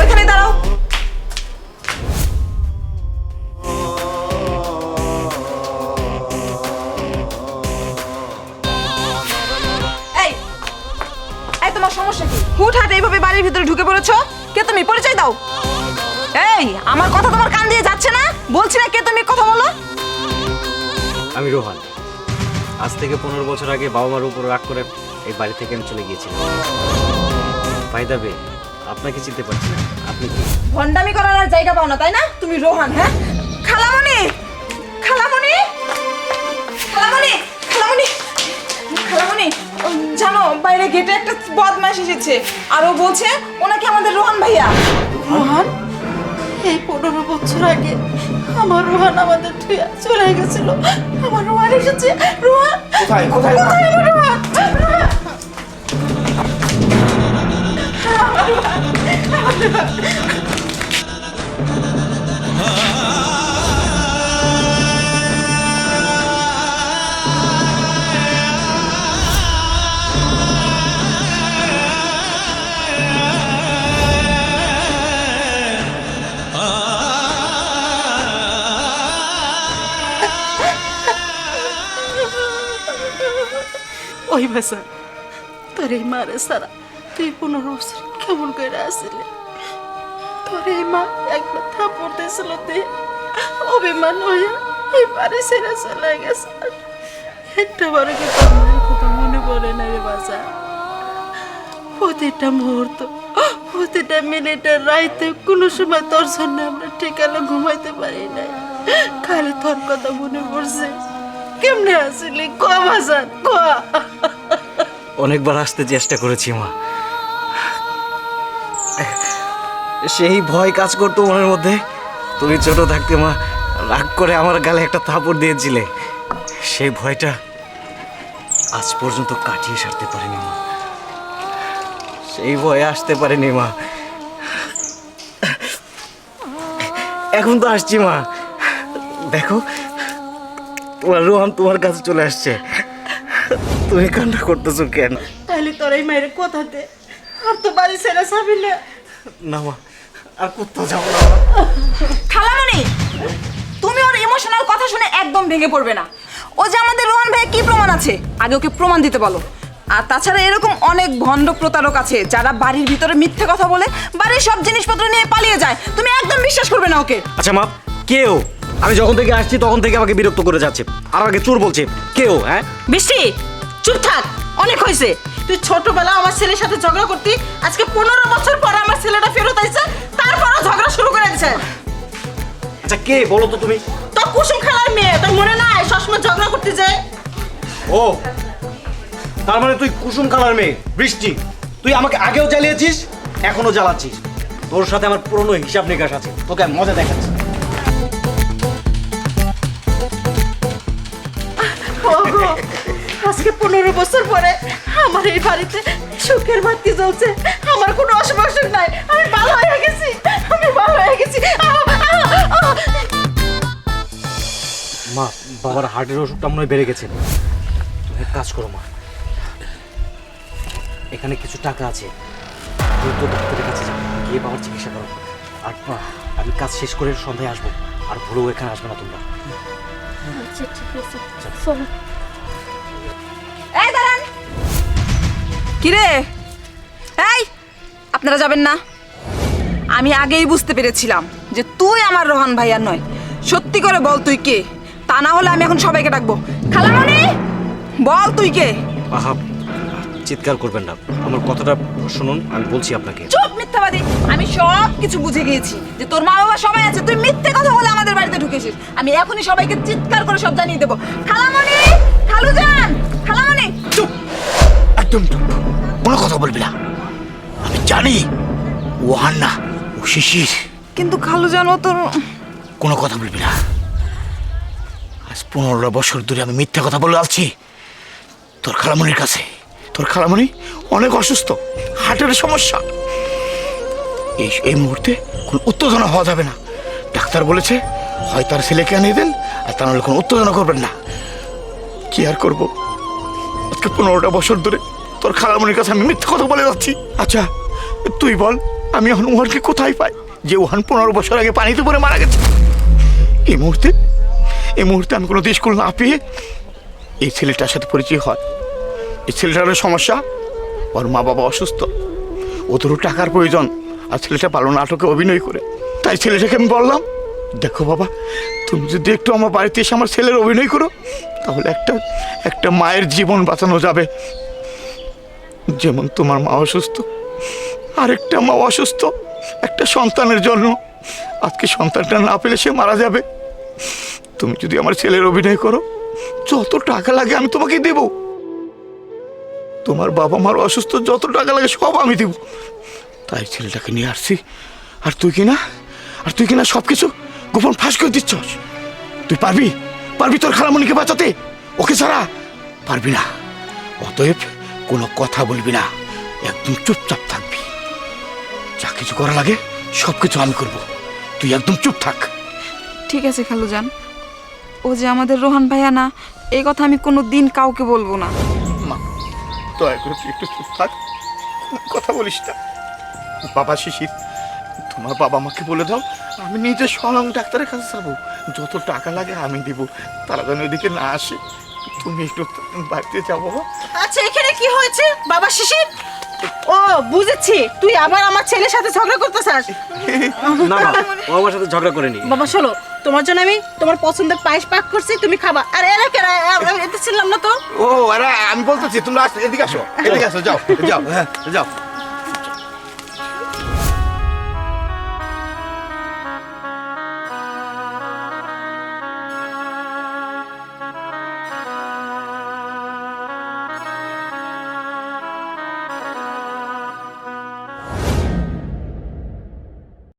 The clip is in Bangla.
ওইখানে দাঁড়াও। তোমার সমস্যা কি? হুটহাট এইভাবে বাড়ির ভিতরে ঢুকে পড়েছো? কে তুমি? পরিচয় দাও। এই, আমার কথা তোমার কান দিয়ে যাচ্ছে না? বলছি না কে তুমি, কথা বলো। আমি রোহান। আজ থেকে 15 বছর আগে বাবা মার উপর রাগ করে এই বাড়ি থেকে আমি চলে গিয়েছিলাম। ফায়দাবে আপনাকে চিনতে পারছি না, আপনি কি? ভন্ডামি করার আর জায়গা পাও না, তাই না? তুমি রোহান? হ্যাঁ, খালামণি, খালামণি, খালামণি, খালামণি, খালামণি, জানো বাইরে গেটে একটা বদমাশ এসেছে আর ও বলছে ওনাকে আমাদের রোহান ভাইয়া। রোহান? এই 15 বছর আগে আমার রোহান আমাদের থুয়া চলে গেছিল। আমার রোহান এসেছে। রোহান কোথায় কোথায় কোথায় আমার রোহান? ওই বাসা তোর এই মারে সারা তুই 15 বছর কেমন করে আসলে? তোর এই মা একবার থাপড় দিয়েছিল, তুই অভিমান হইয়া এই বাড়ি ছেড়ে চলে গেছে। একটা বারে কি তোর মায়ের কথা মনে পড়ে না রে বাসা? প্রতিটা মুহূর্ত, প্রতিটা মিনিটের রাইতে কোনো সময় তোর জন্য আমরা ঠিকানা ঘুমাইতে পারি নাই। খালি তোর কথা মনে পড়ছে। কেমনে আসলি ক বাজার ক? অনেকবার আসতে চেষ্টা করেছি মা, সেই ভয় কাজ করতো মনের মধ্যে। তুমি ছোট থাকতে মা রাগ করে আমার গালে একটা থাপড় দিয়েছিলে, সেই ভয়টা আজ পর্যন্ত কাটিয়ে সারতে পারিনি মা। সেই ভয়ে আসতে পারিনি মা। এখন তো আসছি মা। দেখো তোমার রোহান তোমার কাছে চলে আসছে। তুমি কান্না করতেছো কেন? তাহলে তোর এই মায়ের কথা দে, আর তো বাড়ি ছেড়ে যাবি না। না মা, আর কোথাও যাবো না। খালামণি, তুমি ওর ইমোশনাল কথা শুনে একদম ভেঙে পড়বে না। ও যে আমাদের রোহান ভাই, কি প্রমাণ আছে? আগে ওকে প্রমাণ দিতে বলো। আর তাছাড়া এরকম অনেক ভণ্ড প্রতারক আছে যারা বাড়ির ভিতরে মিথ্যে কথা বলে বাড়ির সব জিনিসপত্র নিয়ে পালিয়ে যায়। তুমি একদম বিশ্বাস করবে না ওকে। আচ্ছা মা, কেউ? আমি যখন থেকে আসছি তখন থেকে আমাকে বিরক্ত করে যাচ্ছে, আর আমাকে চোর বলছে। কেউ? হ্যাঁ বৃষ্টি, চুপ থাক, অনেক হয়েছে। তুই ছোটবেলা আমার ছেলের সাথে ঝগড়া করতি, আজকে 15 বছর পর আমার ছেলেটা ফেরত আইছে, তারপরও ঝগড়া শুরু করে দিছে। আচ্ছা কে বলো তো তুমি? তোর কুসুম খালার মেয়ে, তোর মনে নাই সবসময় ঝগড়া করতে যায়? ও, তার মানে তুই কুসুম খালার মেয়ে বৃষ্টি। তুই আমাকে আগেও জ্বালিয়েছিস, এখনো জ্বালাচ্ছিস। তোর সাথে আমার পুরনো হিসাব নিকাশ আছে, তোকে আমি মজা দেখাচ্ছি। আজকে 15 বছর পরে আমার এই বাড়িতে সুখের বাতি জ্বলছে। আমার কোনো অসুখ নাই, আমি ভালো হয়ে গেছি, আমি ভালো হয়ে গেছি। মা, বাবার হার্টের ওষুধটা মনে হয় বেড়ে গেছে। তুমি এক কাজ করো মা, এখানে কিছু টাকা আছে, তুই তো ডাক্তারের কাছে যাবো, গিয়ে বাবার চিকিৎসা করো। আর মা, আমি কাজ শেষ করে সন্ধ্যায় আসবো, আর ভুলেও এখানে আসবে না তোমরা। আচ্ছা ঠিক আছে, চলো। এই দাঁড়ান। কিরে, এই আপনারা যাবেন না? আমি আগেই বুঝতে পেরেছিলাম যে তুই আমার রোহান ভাইয়ার নয়। সত্যি করে বল তুই কে, তা না হলে আমি এখন সবাইকে ডাকবো। খালামণি, বল তুই কে? আহা, চিৎকার করবেন না, আমার কথাটা শুনুন, আমি বলছি আপনাকে। চুপ মিথ্যাবাদী! আমি সব কিছু বুঝে গিয়েছি যে তোর মা বাবা সবাই আছে, তুই মিথ্যে কথা বলে আমাদের বাড়িতে ঢুকেছিস। আমি এখনই সবাইকে চিৎকার করে সব জানিয়ে দেবো। খালামণি, খালুজান, খালামণি। চুপ, একদম চুপ, কোনো কথা বলবি না। আমি জানি ও হান না, ও শিশির। কিন্তু খালুজান, ও তোর... কোনো কথা বলবি না। আজ 15 বছর ধরে আমি মিথ্যা কথা বলে আসছি তোর খালামণির কাছে। তোর খালামণি অনেক অসুস্থ, হার্টের সমস্যা। এই মুহূর্তে কোনো উত্তেজনা হওয়া যাবে না। ডাক্তার বলেছে হয় তার ছেলেকে আনিয়ে দেন, আর তা নাহলে কোনো উত্তেজনা করবেন না। কি আর করবো, আজকে 15টা বছর ধরে তোর খালামণির কাছে আমি মিথ্যা কথা বলে যাচ্ছি। আচ্ছা তুই বল, আমি এখন ওহানকে কোথায় পাই যে ওহান 15 বছর আগে পানিতে পড়ে মারা গেছে? এই মুহূর্তে আমি কোনো স্কুল না পেয়ে এই ছেলেটার সাথে পরিচয় হয়। এই ছেলেটার সমস্যা, ওর মা বাবা অসুস্থ, ওদেরও টাকার প্রয়োজন, আর ছেলেটা ভালো নাটকে অভিনয় করে। তাই ছেলেটাকে আমি বললাম, দেখো বাবা, তুমি যদি একটু আমার বাড়িতে এসে আমার ছেলের অভিনয় করো, তাহলে একটা মায়ের জীবন বাঁচানো যাবে। যেমন তোমার মা অসুস্থ, আরেকটা মা অসুস্থ একটা সন্তানের জন্য। আজকে সন্তানটা না পেলে সে মারা যাবে। তুমি যদি আমার ছেলের অভিনয় করো, যত টাকা লাগে আমি তোমাকে দেব। তোমার বাবা মার অসুস্থ, যত টাকা লাগে সব আমি দেব। তাই ছেলেটাকে নিয়ে আসছি। আর তুই কিনা সবকিছু গোপন ফাঁস করে দিচ্ছস। তুই পারবি তোর খালামণিকে বাঁচাতে? ওকে ছাড়া পারবি না। অতএব কোনো কথা বলবি না, একদম চুপচাপ থাকবি। যা কিছু করা লাগে সব কিছু আমি করব, তুই একদম চুপ থাক। ঠিক আছে খালুজান, ও যে আমাদের রোহান ভাইয়া না, এই কথা আমি কোনো দিন কাউকে বলবো না। মা, দয়া করে তুই একটু চুপ থাক, কোনো কথা বলিস না। বাবা শিশির, তোমার বাবা মাকে বলে দাও আমি নিজে স্বয়ং ডাক্তারের কাছে যাবো। যত টাকা লাগে আমি দিব, তারা যেন ওইদিকে না আসে। তুমি একটু বাড়িতে যাবো। আচ্ছা এখানে কি হয়েছে বাবা শিশির? ও বুঝেছি, তুই আবার আমার ছেলের সাথে ঝগড়া করতেছাস। না না, ও আমার সাথে ঝগড়া করেনি। বাবা শোনো, তোমার জন্য আমি তোমার পছন্দের পায়েস পাক করছি, তুমি খাবা। আর এরা কেরা, এতে ছিলাম না তো। ও আরে আমি বলতেছি তোমরা এদিকে আসো, যাও যাও।